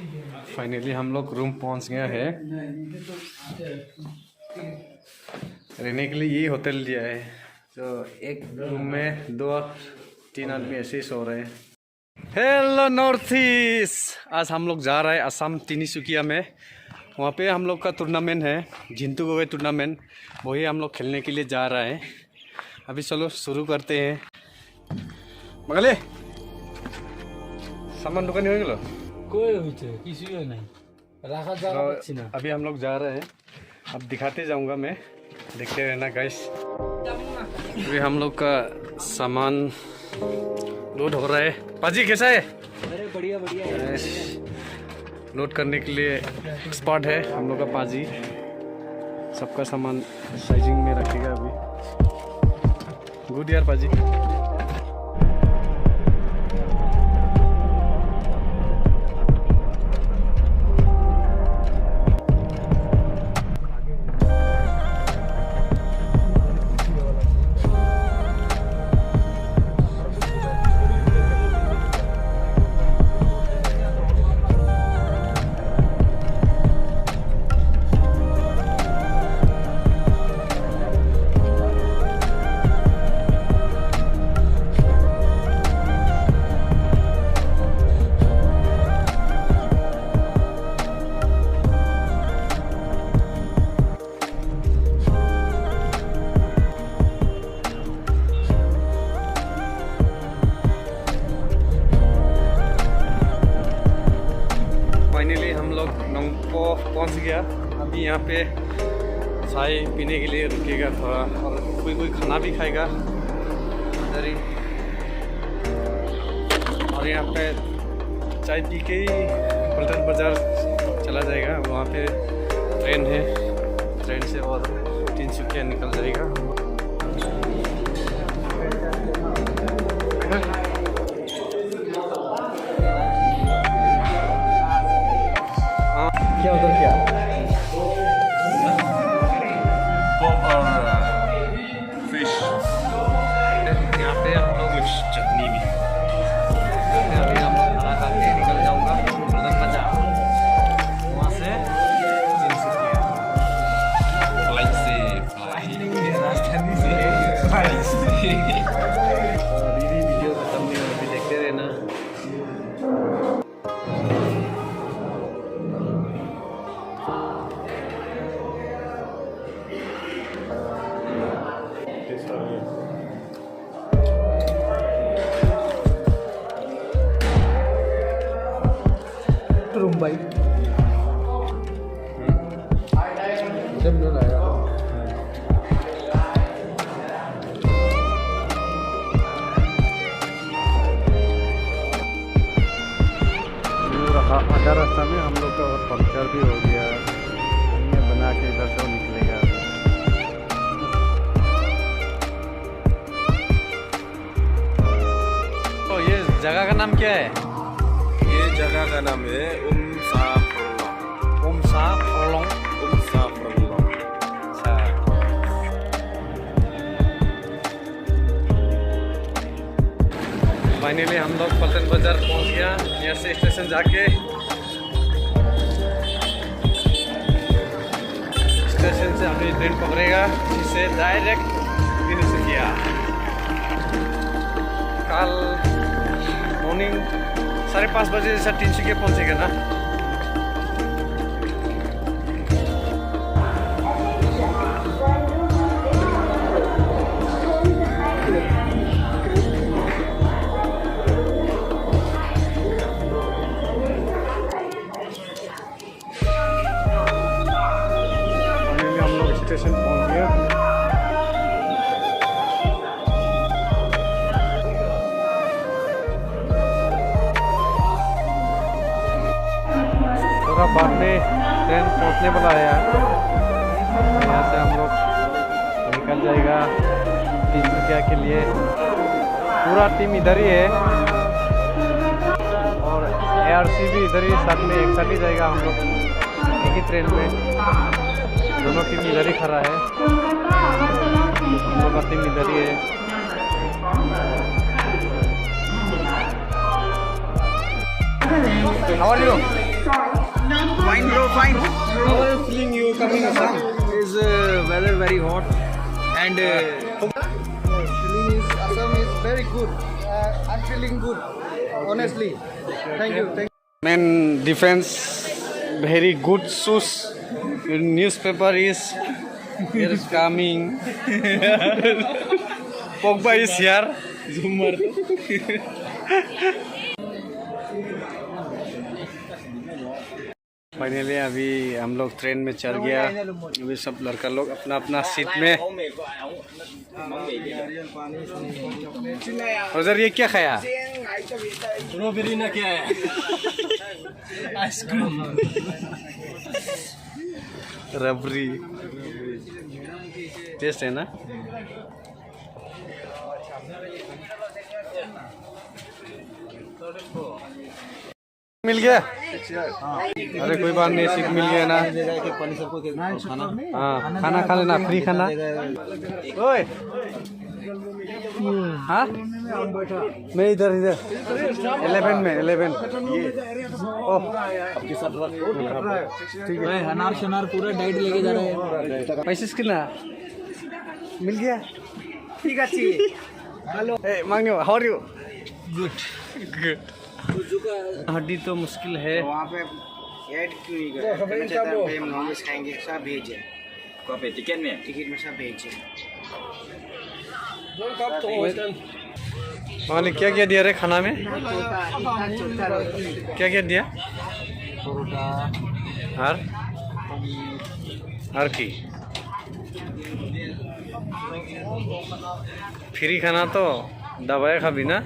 Finally हम लोग room पहुंच गया है। रहने के लिए ये होटल लिया है, तो एक रूम में 2-3 आदमी ऐसे ही सो रहे हैं। हेलो नॉर्थ ईस्ट, आज हम लोग जा रहे हैं असम तिनसुकिया में। वहाँ पे हम लोग का टूर्नामेंट है, जिंतु गोगोई टूर्नामेंट, वही हम लोग खेलने के लिए जा रहे हैं। अभी चलो शुरू करते हैं। मगले सामान दुकान हो गया कोई किसी को नहीं रखा जा रहा। अभी हम लोग जा रहे हैं, अब दिखाते जाऊंगा मैं, देखते रहना गाइस। अभी हम लोग का सामान लोड हो रहा है। पाजी कैसा है? अरे बढ़िया बढ़िया। लोड करने के लिए एक्सपर्ट है हम लोग का पाजी, सबका सामान साइजिंग में रखेगा अभी। गुड यार पाजी। पहुंच गया। अभी यहाँ पे चाय पीने के लिए रुकेगा थोड़ा, और कोई खाना भी खाएगा इधर ही। और यहाँ पे चाय पी के ही पलटन बाज़ार चला जाएगा। वहाँ पे ट्रेन है, ट्रेन से और तिनसुकिया निकल जाएगा। क्या उधर क्या फिश, यहाँ पे हम लोग कुछ चटनी भी। अभी हम लोग खाना खा के निकल जाऊँगा उधर बाजार, वहाँ से तिनसुकिया फ्लाइट से राजधानी से दीदी वीडियो खत्म नहीं हो, अभी देखते रहना। भाई जब न लाया आधा रास्ता में हम लोग का और पंक्चर भी हो गया, हमने बना के इधर से निकलेगा। तो ये जगह का नाम क्या है? ये जगह का नाम है ओमसा-फरलोंग। अच्छा, फाइनली हम लोग पलटन बाजार पहुंच गया। यहाँ से स्टेशन जाके स्टेशन से अभी ट्रेन पकड़ेगा, जिससे डायरेक्ट तिनसुकिया। कल मॉर्निंग 5:30 बजे जैसा तिनसुकिया पहुंचेगा ना। हम लोग स्टेशन पहुंच गया। बाद में ट्रेन पहुंचने वाला है यार, यहाँ से हम लोग निकल जाएगा तिनसुकिया के लिए। पूरा टीम इधर ही है और ARC भी इधर ही साथ में एक साथ ही जाएगा। हम लोग एक ही ट्रेन में, दोनों टीम इधर ही खड़ा है, हम लोग का टीम इधर ही है। How are you? Fine, bro, fine. How are you feeling? You coming Assam? Is weather very hot and Feeling is Assam is very good. I'm feeling good, honestly. Thank you. Man, defense very good shoes. Newspaper is here is coming. Pogba is here. Zoomer. Finally अभी हम लोग train में चढ़ गया। अभी सब लड़का लोग अपना अपना सीट में। उधर ये क्या खाया? स्ट्रॉबेरी ना क्या है आइसक्रीम रबड़ी टेस्ट है ना? मिल गया? अरे कोई बात नहीं, सीट मिल गया ना। हाँ, खाना खा लेना, फ्री खाना। ओए हाँ, मैं इधर 11 में 11। ओह ठीक है। अनार शनार पूरा डाइट लेके जा रहे हैं। पैसे कितना मिल गया? ठीक है। Hello mango, how are you? Good good. हड्डी तो मुश्किल है। वहाँ पे ऐड क्यों नहीं कर? भाई हम नॉनवेज खाएंगे, सब भेज है। कहाँ पे टिकट में सब भेज है। मालिक क्या क्या दिया रे खाना में? क्या क्या दिया? हर की फ्री खाना तो दवाई खाबी ना?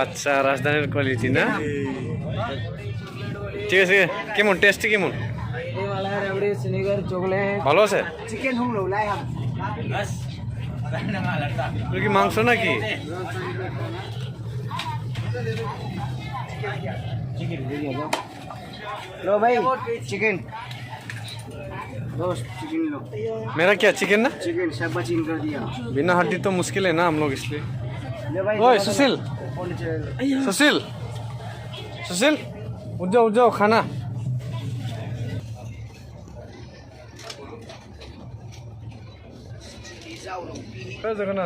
আচ্ছা রাজধানীর কোয়ালিটি না? ঠিক আছে, কেমন টেস্টি কেমন? ভালো আছে? चिकन हम लोग लाए हम। কি মাংস নাকি? लो भाई चिकन, दोस्त चिकन लो। मेरा क्या चिकन ना? चिकन सब बचिंग कर दिया। बिना हड्डी तो मुश्किल है ना हम लोग, इसलिए। ले भाई ओए सुशील, सुशील सुशील उठ जाओ खाना। देखो ना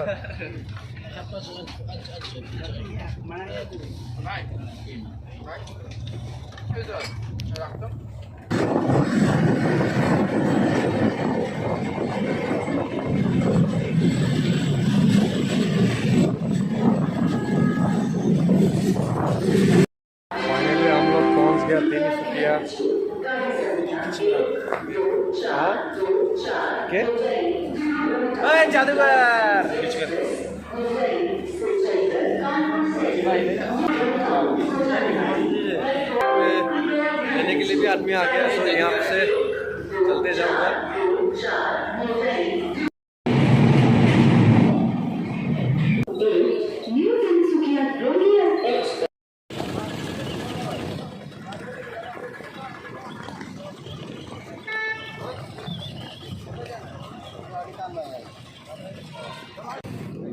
फाइनली हम लोग पहुंच गया tinsukia। हाँ? क्या? ओए जादूगर। लेने के लिए भी आदमी आ गया, तो यहाँ से चलते जाऊंगा।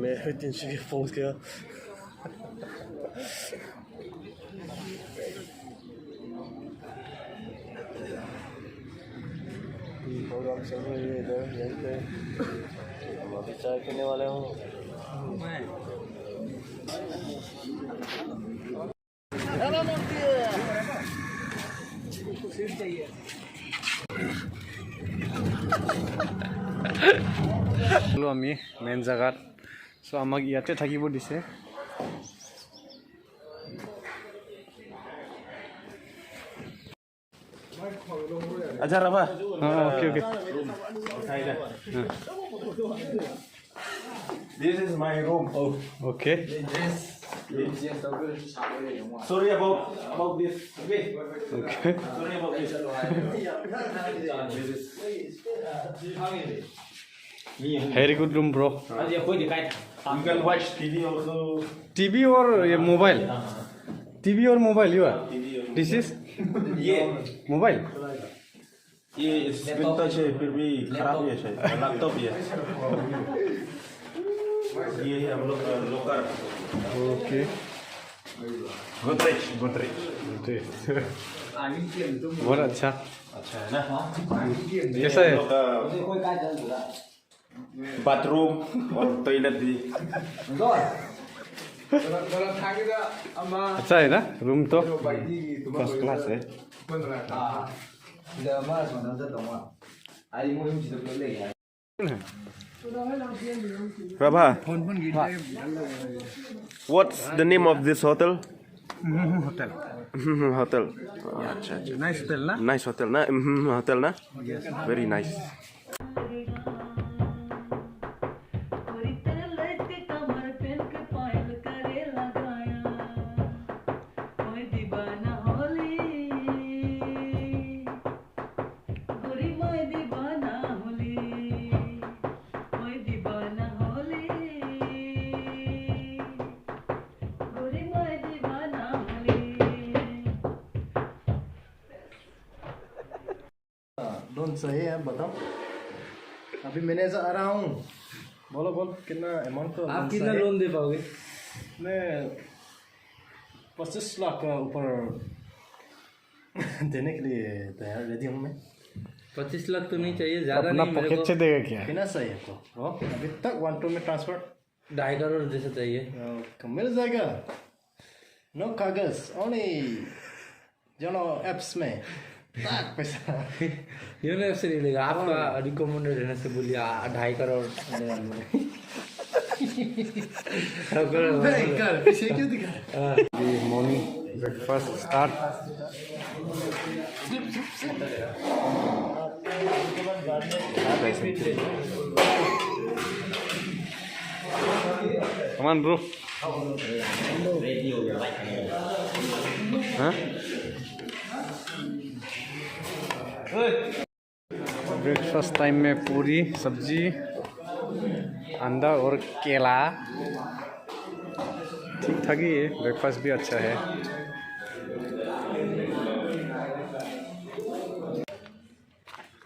मैं tinsukia पहुंच गया। प्रोग्राम चल रही है इधर यहीं पे। हम अभी चाय पीने वाले हूँ। চলো আমি মেইন জায়গাত। সো আমাক ইয়াতে থাকিব দিছে। अच्छा रबा हाँ okay okay. This is my room. Oh, okay sorry about this. Okay. Okay. Sorry about this. Very good room bro. You can watch TV also. TV और ये मोबाइल? टीवी और mobile you are? This is ये mobile? ये screen touch है फिर भी खराब है शायद। लैपटॉप ये ये है हम लोग लोकर ओके गोदरेज गोदरेज बहुत अच्छा। अच्छा है ना कैसा है? बाथरूम और टॉयलेट भी अच्छा है ना रूम तो फर्स्ट क्लास है। Prabha, what's the name of this hotel? Hotel Hotel. अच्छा अच्छा नाइस होटल ना। nice hotel na hotel na very nice loan सही है बताओ। अभी मैंने से आ रहा हूँ। बोलो बोल कितना अमाउंट तो आप कितना लोन दे पाओगे? मैं 25 लाख का ऊपर देने के लिए तैयार रेडी हूँ मैं। 25 लाख तो नहीं चाहिए, ज्यादा अपना नहीं, मेरे पॉकेट को से देगा क्या? कितना सही है तो अभी तक 1 2 में ट्रांसफर 2.5 करोड़ जैसे चाहिए। मिल जाएगा। नो कागज ओनली एप्स में पैसा यूनो से नहीं लेगा, आपका रिकमेंडेड रहने से बोलिए 2.5 करोड़ पीछे क्यों दिखा morning breakfast start. Come on, bro. हाँ? ब्रेकफास्ट टाइम में पूरी सब्जी अंडा और केला ठीक ठाक ही है। ब्रेकफास्ट भी अच्छा है।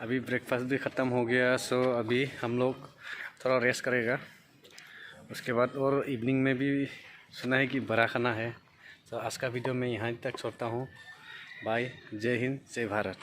अभी ब्रेकफास्ट भी ख़त्म हो गया, सो अभी हम लोग थोड़ा रेस्ट करेगा। उसके बाद और इवनिंग में भी सुना है कि बड़ा खाना है। तो आज का वीडियो मैं यहाँ तक छोड़ता हूँ। बाय, जय हिंद, जय भारत।